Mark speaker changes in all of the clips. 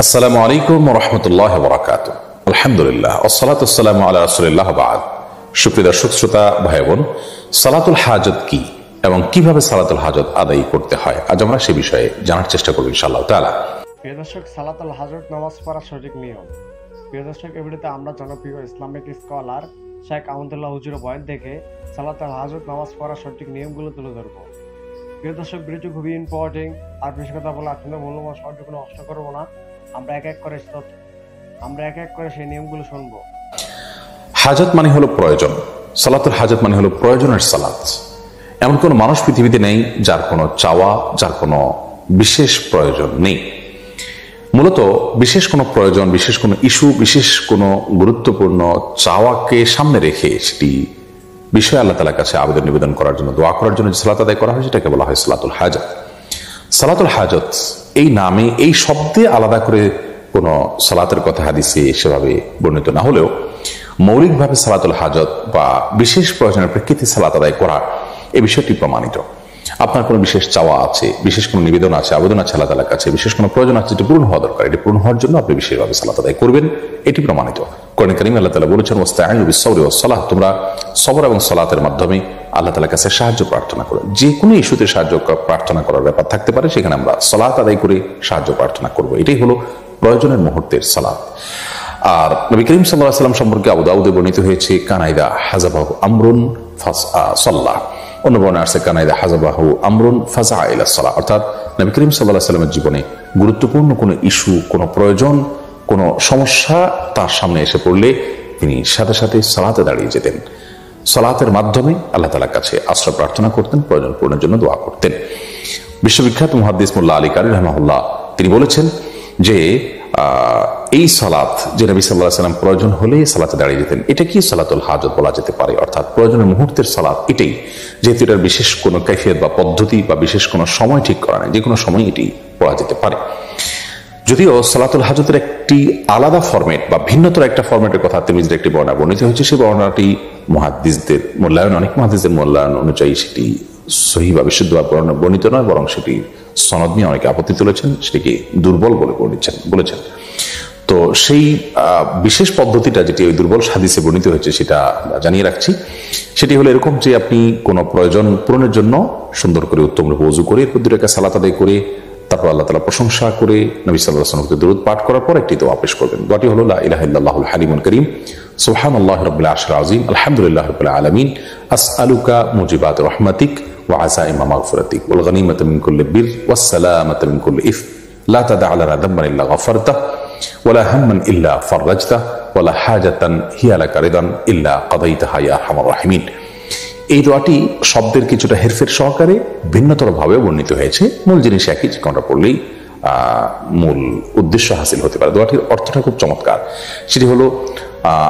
Speaker 1: আসসালামু আলাইকুম ওয়া রাহমাতুল্লাহি ওয়া বারাকাতুহু। আলহামদুলিল্লাহ ওয়াসসালাতু ওয়াসসালামু আলা রাসূলিল্লাহ বা'দ। সুপ্রিয় দর্শক শ্রোতা ভাই বোন, সালাতুল হাজত কি এবং কিভাবে সালাতুল হাজত আদায় করতে হয়, আজ আমরা সে বিষয়ে জানার চেষ্টা করব ইনশাআল্লাহ তাআলা।
Speaker 2: প্রিয় দর্শক, সালাতুল হাজত নামাজ পড়ার সঠিক নিয়ম। প্রিয় দর্শক, এই ভিডিওতে আমরা জনপ্রিয় ইসলামিক স্কলার শেখ আহমদুল্লাহ হুজুরের বয়ান দেখে সালাতুল হাজত নামাজ পড়ার সঠিক নিয়মগুলো তুলে ধরব। প্রিয় দর্শক, ভিডিওটি খুবই ইম্পর্টেন্ট। আর বেশি কথা বলে আপনাদের মূল্যবান সময়টি কোনো নষ্ট করবো না। আমরা এক এক করে সেই নিয়মগুলো শুনবো।
Speaker 1: হাজত মানে হলো প্রয়োজন। সালাতুল হাজত মানে হলো প্রয়োজনের সালাত। এমন কোনো মানুষ পৃথিবীতে নেই যার কোনো চাওয়া, যার কোনো বিশেষ প্রয়োজন নেই। মূলত বিশেষ কোনো প্রয়োজন, বিশেষ কোনো ইস্যু, বিশেষ কোনো গুরুত্বপূর্ণ চাওয়াকে সামনে রেখে সেটি বিষয়ে আল্লাহ তাআলার কাছে আবেদন নিবেদন করার জন্য, দোয়া করার জন্য যে সালাত আদায় করা হয় সেটাকে বলা হয় সালাতুল হাজত। সালাতুল হাজত এই নামে, এই শব্দে আলাদা করে কোনো সালাতের কথা হাদিসে সেভাবে বর্ণিত না হলেও মৌলিকভাবে সালাতুল হাজত বা বিশেষ প্রয়োজনের প্রেক্ষিতে সালাত আদায় করা এই বিষয়টি প্রমাণিত। আপনার কোনো বিশেষ চাওয়া আছে, বিশেষ কোনো নিবেদন আছে, আবেদন আছে আল্লাহ তাআলার কাছে, বিশেষ কোনো প্রয়োজন আছে যেটি পূরণ হওয়া দরকার, এটি পূরণ হওয়ার জন্য আপনি বিশেষভাবে সালাত আদায় করবেন, এটি প্রমাণিত। কোরআন কারীমে আল্লাহ তাআলা বলেছেন, ওয়াস্তাঈনু বিস-সাবরি ওয়াস-সালাহ, তোমরা সবর এবং সালাতের মাধ্যমে আল্লাহ তাআলার কাছে সাহায্য প্রার্থনা করো। যে কোনো ইস্যুতে সাহায্য প্রার্থনা করার ব্যাপার থাকতে পারে, সেখানে আমরা সালাত আদায় করে সাহায্য প্রার্থনা করব। এটাই হলো প্রয়োজনের মুহূর্তের সালাত। আর নবী করিম সাল্লাল্লাহু আলাইহি ওয়াসাল্লাম সম্পর্কে আবু দাউদে বর্ণিত হয়েছে, কানাইদা হাজাবাহু আমরুন ফাসাল্লাহ। অন্য বর্ণনায় আছে কানাইদা হাজাবাহু আমরুন ফাজা ইলা সালাহ। অর্থাৎ নবী করিম সাল্লাল্লাহু আলাইহি ওয়াসাল্লামের জীবনে গুরুত্বপূর্ণ কোনো ইস্যু, কোনো প্রয়োজন, কোনো সমস্যা তার সামনে এসে পড়লে তিনি সাথে সাথে সালাতে দাঁড়িয়ে যেতেন। সালাতের মাধ্যমে আল্লাহ তাআলার কাছে আশ্রয় প্রার্থনা করতেন, প্রয়োজন পূরণের জন্য দোয়া করতেন। বিশ্ববিখ্যাত মুহাদ্দিস মোল্লা আলী কারি রাহিমাহুল্লাহ তিনি বলেছেন যে এই সালাত যে নবী সাল্লাল্লাহু আলাইহি ওয়াসাল্লাম প্রয়োজন হলে সালাতে দাঁড়িয়ে যেতেন, এটা কি সালাতুল হাজত বলা যেতে পারে। অর্থাৎ প্রয়োজনের মুহূর্তের সালাত এটাই, যেহেতু এটার বিশেষ কোনো কাইফিয়ত বা পদ্ধতি বা বিশেষ কোনো সময় ঠিক করা নেই, যে কোনো সময় এটি পড়া যেতে পারে। যদিও সালাতুল হাজতের একটি আলাদা ফরম্যাট বা ভিন্নতর একটা ফরম্যাটের কথা তিরমিজির একটি বর্ণনা বর্ণিত হয়েছে, সেই বর্ণনাটি মুহাদ্দিসদের মূল্যায়ন, অনেক মুহাদ্দিসদের মূল্যায়ন অনুযায়ী সেটি সহিহ বা বিশুদ্ধ বর্ণিত নয়, বরং সেটি সনদ নিয়ে অনেকে আপত্তি তুলেছেন, সেটিকে দুর্বল বলে বলেছেন। তো সেই বিশেষ পদ্ধতিটা যেটি ওই দুর্বল হাদিসে বর্ণিত হয়েছে সেটা জানিয়ে রাখছি। সেটি হলো এরকম যে আপনি কোনো প্রয়োজন পূরণের জন্য সুন্দর করে উত্তম রূপে ওযু করে এরপর 2 রাকাত সালাত আদায় করে তারপর আল্লাহ তাআলা প্রশংসা করে নবী সাল্লাল্লাহু আলাইহি ওয়াসাল্লামকে দরুদ পাঠ করার পর একটি দোয়া পেশ করবেন। দোয়াটি হলো লা ইলাহা ইল্লাল্লাহুল হালিমুল কারীম, সুবহানাল্লাহি রাব্বিল আরশিল আযীম, আলহামদুলিল্লাহি রাব্বিল আলামিন, আসআলুকা মুজিবাত রাহমাতিক ওয়া আযাইমা মাগফিরাতিক ওয়াল গনিমাতা মিন কুল্লি বির ওয়াস সালামাতা মিন কুল্লি ইফ লা তাদা' লানা দামমান ইল্লা গফারতাহ ওয়ালা হাম্মান ইল্লা ফাররাজতাহ ওয়ালা হাজাতান হিয়া লাকা রিদান ইল্লা কাদাইতাহা ইয়া আরহামার রাহিমিন। এই দোয়াটি শব্দের কিছুটা হেরফের সহকারে ভিন্নতর ভাবে বর্ণিত হয়েছে। মূল জিনিস একই, যে কোনটা পড়লেই মূল উদ্দেশ্য হাসিল হতে পারে। দোয়াটির অর্থটা খুব চমৎকার। সেটি হলো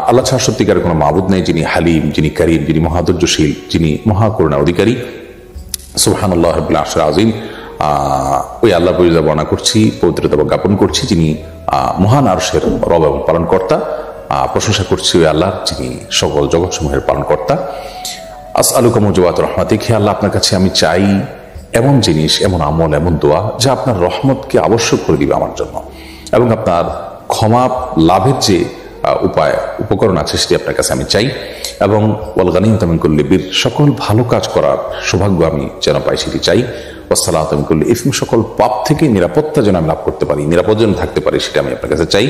Speaker 1: আল্লাহ ছাড়া সত্যিকারের কোনো মাবুদ নেই, যিনি হালিম, যিনি কারীম, যিনি মহাধৈর্যশীল, যিনি মহাকরুণা অধিকারী। সুবহানাল্লাহি রাব্বিল আরশিল আযীম, ওই আল্লাহ পরিচয় বর্ণনা করছি, পবিত্রতা জ্ঞাপন করছি যিনি মহান আরশের রব এবং পালনকর্তা। প্রশংসা করছি ওই আল্লাহর যিনি সকল জগৎসমূহের পালনকর্তা। আসআলুকা মুজিবাত রাহমাতিক, হে আল্লাহ আপনার কাছে আমি চাই এমন জিনিস, এমন আমল, এমন দোয়া যা আপনার রহমতকে আবশ্যক করে দিবে আমার জন্য, এবং আপনার ক্ষমা লাভের যে উপকরণ আছে সেটি আপনার কাছে আমি চাই, এবং ওয়াল গনিমাতা মিন কুল্লি বির, সকল ভালো কাজ করার সৌভাগ্য আমি যেন পাই সেটি চাই, ওয়াস সালামাতা মিন কুল্লি ইসম, সকল পাপ থেকে নিরাপত্তা যেন আমি লাভ করতে পারি, নিরাপদ যেন থাকতে পারি সেটা আমি আপনার কাছে চাই।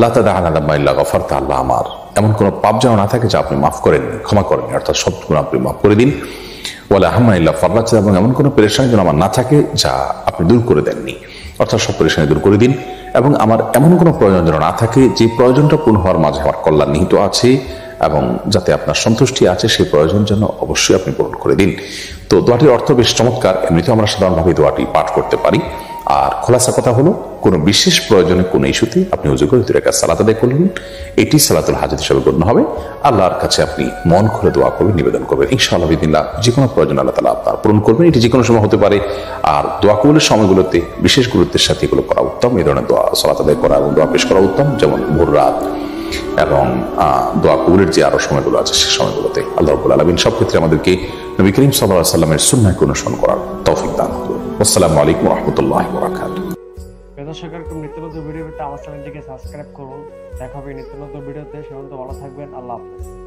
Speaker 1: লা তাদা' লানা দামমান ইল্লা গফারতাহ, আল্লাহ আমার এমন কোনো পাপ যেন না থাকে যা আপনি মাফ করেননি, ক্ষমা করেননি, অর্থাৎ সব গুনাহ আপনি মাফ করে দিন। ওয়ালা হাম্মান ইল্লা ফাররাজতাহ, এবং এমন কোনো পেরেশানি যেন আমার না থাকে যা আপনি দূর করে দেননি, অর্থাৎ সব পেরেশানি দূর করে দিন। এবং আমার এমন কোনো প্রয়োজন যেন না থাকে যে প্রয়োজনটা পূর্ণ হওয়ার মাঝে আমার কল্যাণ নিহিত আছে এবং যাতে আপনার সন্তুষ্টি আছে, সেই প্রয়োজন যেন অবশ্যই আপনি পূরণ করে দিন। তো দোয়াটির অর্থ বেশ চমৎকার। এমনিতেও আমরা সাধারণভাবে দোয়াটি পাঠ করতে পারি। আর খোলাসা কথা হলো, কোনো বিশেষ প্রয়োজনে কোনো ইস্যুতে আপনি ওযু করে 2 রাকাত সালাত আদায় করলেন, এটি সালাতুল হাজত হিসেবে গণ্য হবে। আল্লাহর কাছে আপনি মন খুলে দোয়া করবেন, নিবেদন করবেন, ইনশাআল্লাহ বিদিনিল্লাহ যে কোনো প্রয়োজন আল্লাহ তাআলা আপনার পূরণ করবেন। এটি যে কোনো সময় হতে পারে। আর দোয়া কবুলের সময়গুলোতে বিশেষ গুরুত্বের সাথে এগুলো করা উত্তম। এই ধরনের দোয়া সালাত আদায় করা এবং দোয়া পেশ করা উত্তম, যেমন ভোর রাত এবং দোয়া কবুলের যে আরো সময়গুলো আছে সে সময়গুলোতে। আল্লাহ রাব্বুল আলামিন সব ক্ষেত্রে আমাদেরকে নবী করিম সাল্লাল্লাহু আলাইহি ওয়াসাল্লামের সুন্নাহকে অনুসরণ করার তৌফিক দান করুন। আসসালামু আলাইকুম ওয়া রাহমাতুল্লাহি ওয়া বারাকাতুহু।
Speaker 2: দর্শক, এরকম নিত্য নতুন ভিডিও পেতে আমার চ্যানেলটিকে সাবস্ক্রাইব করুন। দেখা হবে নিত্য নতুন ভিডিওতে। সে পর্যন্ত ভালো থাকবেন। আল্লাহ হাফেজ।